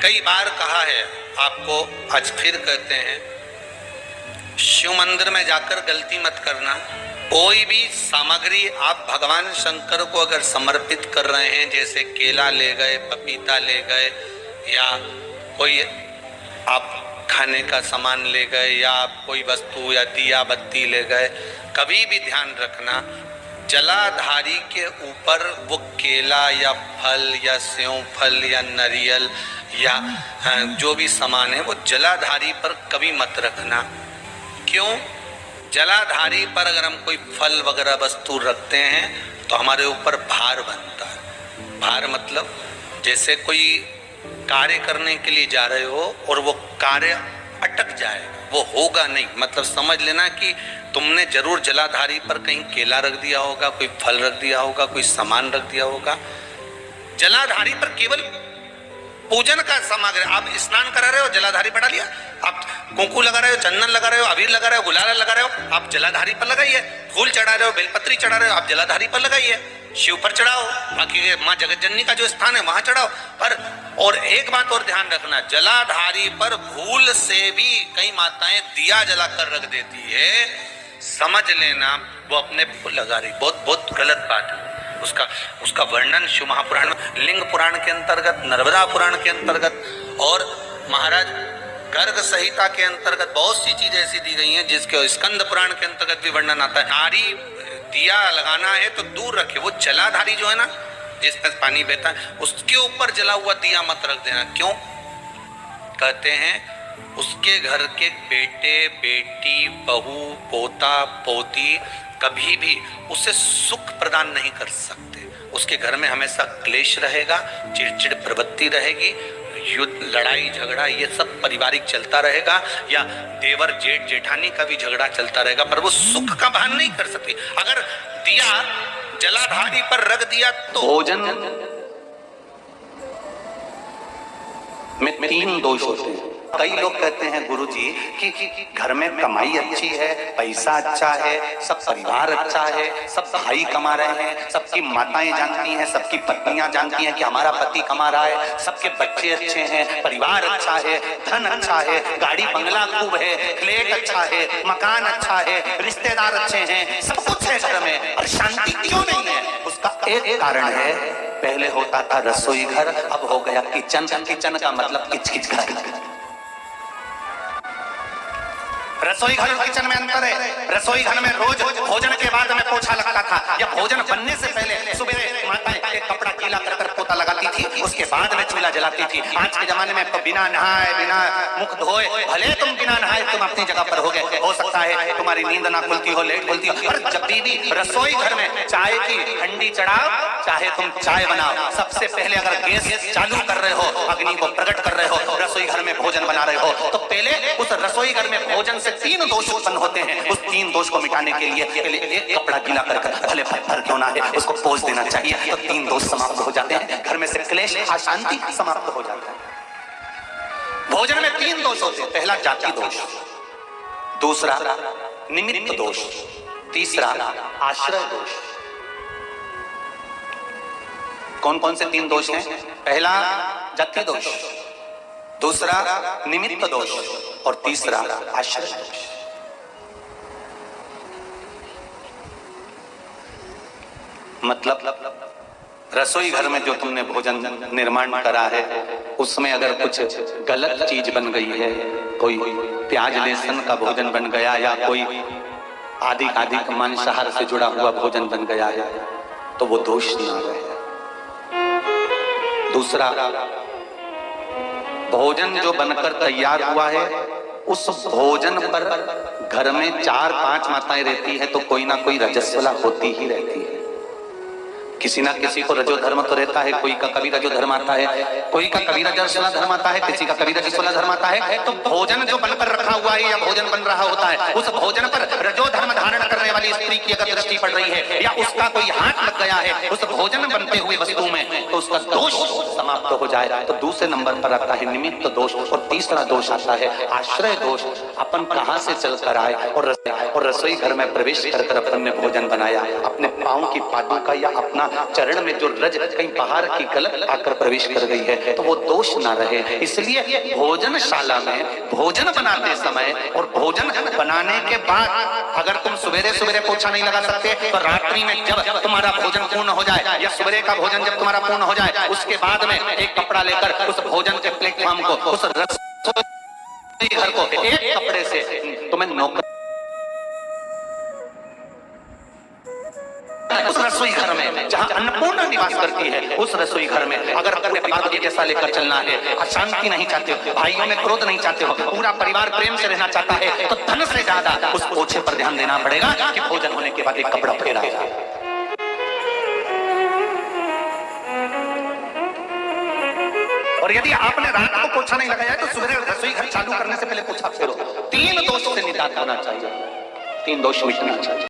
कई बार कहा है आपको, आज फिर कहते हैं, शिव मंदिर में जाकर गलती मत करना। कोई भी सामग्री आप भगवान शंकर को अगर समर्पित कर रहे हैं, जैसे केला ले गए, पपीता ले गए, या कोई आप खाने का सामान ले गए, या आप कोई वस्तु या दिया बत्ती ले गए, कभी भी ध्यान रखना जलाधारी के ऊपर वो केला या फल या सेव फल या नारियल या जो भी सामान है वो जलाधारी पर कभी मत रखना। क्यों? जलाधारी पर अगर हम कोई फल वगैरह वस्तु रखते हैं तो हमारे ऊपर भार बनता है। भार मतलब जैसे कोई कार्य करने के लिए जा रहे हो और वो कार्य अटक जाएगा, वो होगा नहीं, मतलब समझ लेना कि तुमने जरूर जलाधारी पर कहीं केला रख दिया होगा, कोई फल रख दिया होगा, कोई सामान रख दिया होगा। जलाधारी पर केवल पूजन का सामग्री, आप स्नान करा रहे हो जलाधारी पर डालिए, आप कुंकू लगा रहे हो, चंदन लगा रहे हो, अबीर लगा रहे हो, गुलाल लगा रहे हो, आप जलाधारी पर लगाइए। फूल चढ़ा रहे हो, बेलपत्री चढ़ा रहे हो, आप जलाधारी पर लगाइए। शिव पर चढ़ाओ, बाकी माँ जगत जननी का जो स्थान है वहां चढ़ाओ। पर और एक बात और ध्यान रखना, जलाधारी पर भूल से भी कई माताएं दिया जलाकर रख देती है, समझ लेना वो अपने लगा रही। बहुत बहुत गलत बात है। उसका वर्णन शिव महापुराण में, लिंग पुराण के अंतर्गत, नर्मदा पुराण के अंतर्गत और महाराज गर्ग संहिता के अंतर्गत बहुत सी चीजें ऐसी दी गई हैं जिसके स्कंद पुराण के अंतर्गत भी वर्णन आता है। नारी दिया लगाना है तो दूर रखे, वो जलाधारी जो है ना जिसमें पानी बहता है उसके ऊपर जला हुआ दिया मत रख देना। क्यों? कहते हैं उसके घर के बेटे बेटी बहू पोता पोती कभी भी उसे सुख प्रदान नहीं कर सकते। उसके घर में हमेशा क्लेश रहेगा, चिड़चिड़ प्रवृत्ति रहेगी, युद्ध लड़ाई झगड़ा ये सब पारिवारिक चलता रहेगा, या देवर जेठ जेठानी का भी झगड़ा चलता रहेगा, पर वो सुख का भान नहीं कर सकती। अगर दिया जलाधारी पर रख दिया तो भोजन में 3 दोष होते हैं। कई लोग कहते हैं गुरुजी कि घर में कमाई अच्छी है, पैसा अच्छा है, सब परिवार अच्छा है, सब भाई कमा रहे हैं, सबकी माताएं जानती हैं, सबकी पत्नियां जानती हैं कि हमारा पति कमा रहा है, सबके बच्चे अच्छे हैं, परिवार अच्छा है, धन अच्छा है, गाड़ी बंगला खूब है, फ्लैट अच्छा है, मकान अच्छा है, रिश्तेदार अच्छे हैं, सब कुछ है घर में, और शांति क्यों नहीं है? उसका एक कारण है, पहले होता था रसोई घर, अब हो गया किचन। किचन का मतलब किचकिच घर। रसोई घर और किचन में अंतर है। रसोई घर में रोज भोजन के बाद में पोछा लगता था, या भोजन बनने से पहले सुबह माताएं एक कपड़ा गीला कर पोता लगाती थी, उसके बाद में चूल्हा जलाती थी। आज के जमाने में तो बिना नहाए बिना मुख धोए, भले तुम बिना नहाए तुम अपनी जगह पर हो गए, हो सकता है तुम्हारी नींद ना खुलती हो, लेट खुलती हो, पर जब भी रसोई घर में चाय की हंडी चढ़ाओ, चाहे तुम चाय बनाओ, सबसे पहले अगर गैस चालू कर रहे हो, अग्नि को प्रकट कर रहे हो, रसोई घर में भोजन बना रहे हो, तो पहले उस रसोई घर में भोजन 3 दोष उत्पन्न होते हैं। उस 3 दोष को मिटाने के लिए पहले एक कपड़ा गीला कर भले भर क्यों ना है उसको पोंछ देना चाहिए, तो 3 दोष समाप्त हो जाते हैं। घर में से क्लेश अशांति समाप्त हो जाता है। भोजन में 3 दोष होते हैं। पहला जाति दोष, दूसरा निमित्त दोष, तीसरा आश्रय दोष। कौन कौन से 3 दोष हैं? पहला जाति दोष, दूसरा निमित्त दोष और तीसरा आश्रय दोष। मतलब रसोई घर में जो तुमने भोजन निर्माण करा है उसमें अगर कुछ गलत चीज बन गई है, कोई प्याज लहसुन का भोजन बन गया, या कोई आदि मांसाहार से जुड़ा हुआ भोजन बन गया है, तो वो दोष नहीं आ रहे। दूसरा, भोजन जो बनकर तैयार हुआ है उस भोजन पर घर में 4-5 माताएं रहती है तो कोई ना कोई रजस्वला होती ही रहती है। किसी ना किसी को रजो धर्म तो रहता है, कोई का कभी रजो धर्म आता है, कोई का कभी रजस्वला धर्म आता है, किसी का कभी रजस्वला धर्म आता है। तो भोजन जो बनकर रखा हुआ है या भोजन बन रहा होता है, उस भोजन पर रजो धर्म धारण करने वाली स्त्री की अगर दृष्टि पड़ रही है या उसका कोई हाथ लग गया है उस भोजन बनते हुए वस्तु में, तो उसका दोष समाप्त हो जाए। तो दूसरे नंबर पर आता है निमित्त दोष और तीसरा दोष आता है आश्रय दोष। अपन कहां से चल कर आए और रसोई घर में प्रवेश कर अपन ने भोजन बनाया, अपने पांव की पादुका या अपना चरण में जो रज कहीं बाहर की गलत आकर प्रवेश कर गई है तो वो दोष ना रहे। इसलिए भोजनशाला में भोजन बनाते समय और भोजन बनाने के बाद अगर तुम सवेरे सवेरे पोछा नहीं लगा सकते तो रात्रि में जब तुम्हारा भोजन पूर्ण हो जाए या सवेरे का भोजन जब तुम्हारा पूर्ण हो जाए उसके बाद में एक कपड़ा लेकर उस भोजन के प्लेटफॉर्म को, उस रसोई घर को एक कपड़े से तुम्हें नौकर उस रसोई घर में जहां अन्नपूर्णा निवास करती है उस रसोई घर में अगर अपने परिवार को जैसा लेकर चलना है, अशांति नहीं चाहते हो, भाइयों में क्रोध नहीं चाहते हो, पूरा परिवार प्रेम से रहना चाहता है तो धन से ज्यादा उस पोछे पर ध्यान देना पड़ेगा कि भोजन होने के बाद एक कपड़ा फेरा जाए। और यदि आपने रात को पोछा नहीं लगाया तो सुबह रसोई घर चालू करने से पहले पोछा फेरो। 3 दोष से निजात होना चाहिए, 3 दोष मिटना चाहिए।